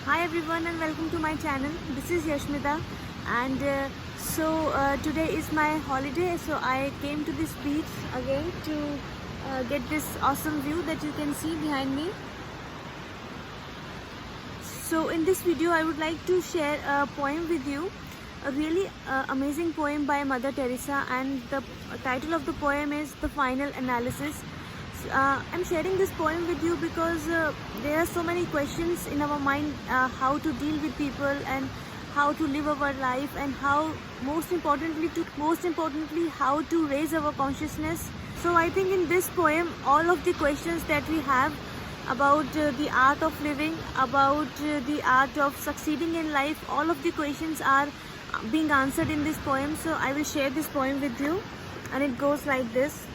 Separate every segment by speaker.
Speaker 1: Hi everyone and welcome to my channel. This is Yashmita and today is my holiday, so I came to this beach again to get this awesome view that you can see behind me. So in this video I would like to share a poem with you, a really amazing poem by Mother Teresa, and the title of the poem is The Final Analysis. I'm sharing this poem with you because there are so many questions in our mind, how to deal with people and how to live our life, and how most importantly how to raise our consciousness. So I think in this poem all of the questions that we have about the art of living, about the art of succeeding in life, all of the questions are being answered in this poem. So I will share this poem with you, and it goes like this.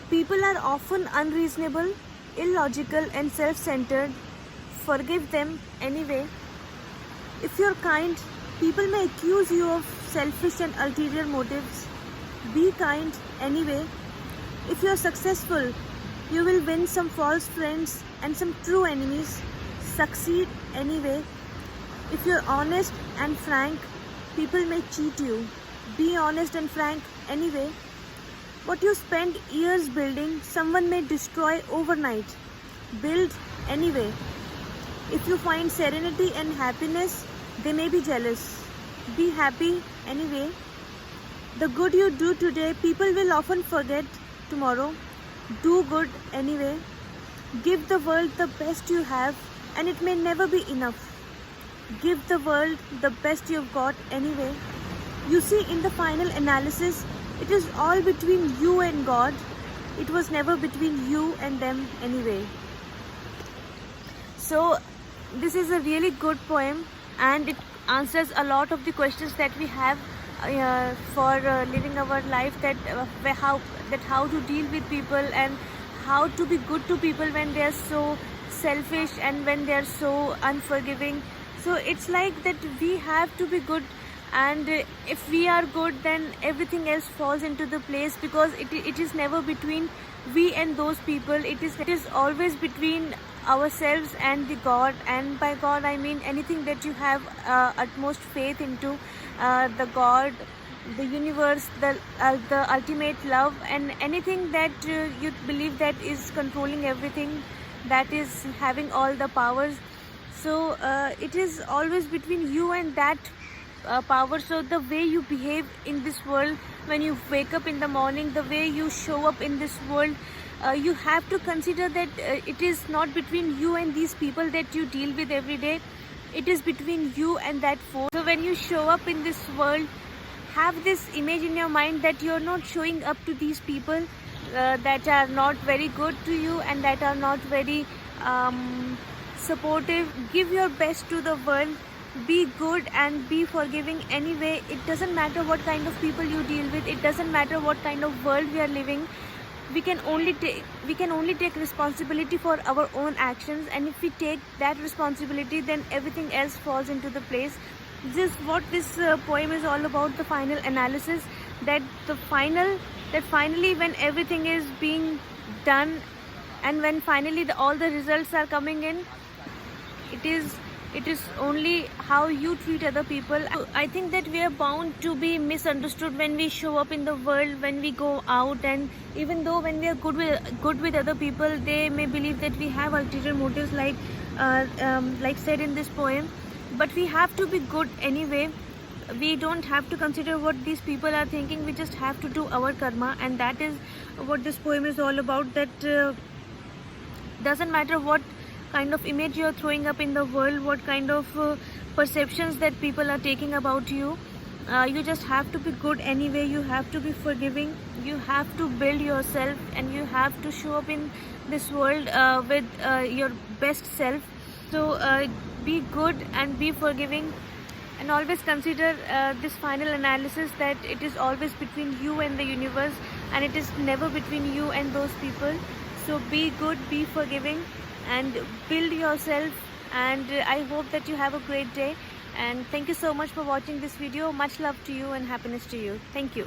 Speaker 1: People are often unreasonable, illogical and self-centered. Forgive them anyway. If you're kind, people may accuse you of selfish and ulterior motives. Be kind anyway. If you're successful, you will win some false friends and some true enemies. Succeed anyway. If you're honest and frank, people may cheat you. Be honest and frank anyway. What you spend years building, someone may destroy overnight. Build anyway. If you find serenity and happiness, they may be jealous. Be happy anyway. The good you do today, people will often forget tomorrow. Do good anyway. Give the world the best you have, and it may never be enough. Give the world the best you've got anyway. You see, in the final analysis, it is all between you and God. It was never between you and them anyway. So this is a really good poem, and it answers a lot of the questions that we have for living our life, that how to deal with people and how to be good to people when they are so selfish and when they are so unforgiving. So it's like that we have to be good, and if we are good, then everything else falls into the place, because it is never between we and those people. It is always between ourselves and the God, and by God I mean anything that you have utmost faith into, the God, the universe, the ultimate love, and anything that you believe that is controlling everything, that is having all the powers. So it is always between you and that power. So the way you behave in this world, when you wake up in the morning, the way you show up in this world, you have to consider that it is not between you and these people that you deal with every day. It is between you and that force. So when you show up in this world, have this image in your mind that you're not showing up to these people that are not very good to you and that are not very supportive. Give your best to the world. Be good and be forgiving anyway. It doesn't matter what kind of people you deal with. It doesn't matter what kind of world we are living. We can only take responsibility for our own actions, and if we take that responsibility, then everything else falls into the place. This is what this poem is all about, the final analysis. That finally, when everything is being done, and when finally all the results are coming in, it is only how you treat other people. I think that we are bound to be misunderstood when we show up in the world, when we go out, and even though when we are good with other people, they may believe that we have ulterior motives, like said in this poem. But we have to be good anyway. We don't have to consider what these people are thinking. We just have to do our karma, and that is what this poem is all about. That doesn't matter what kind of image you're throwing up in the world, what kind of perceptions that people are taking about you. You just have to be good anyway. You have to be forgiving. You have to build yourself, and you have to show up in this world with your best self. So be good and be forgiving, and always consider this final analysis, that it is always between you and the universe, and it is never between you and those people. So be good, be forgiving, and build yourself. And I hope that you have a great day, and thank you so much for watching this video. Much love to you and happiness to you. Thank you.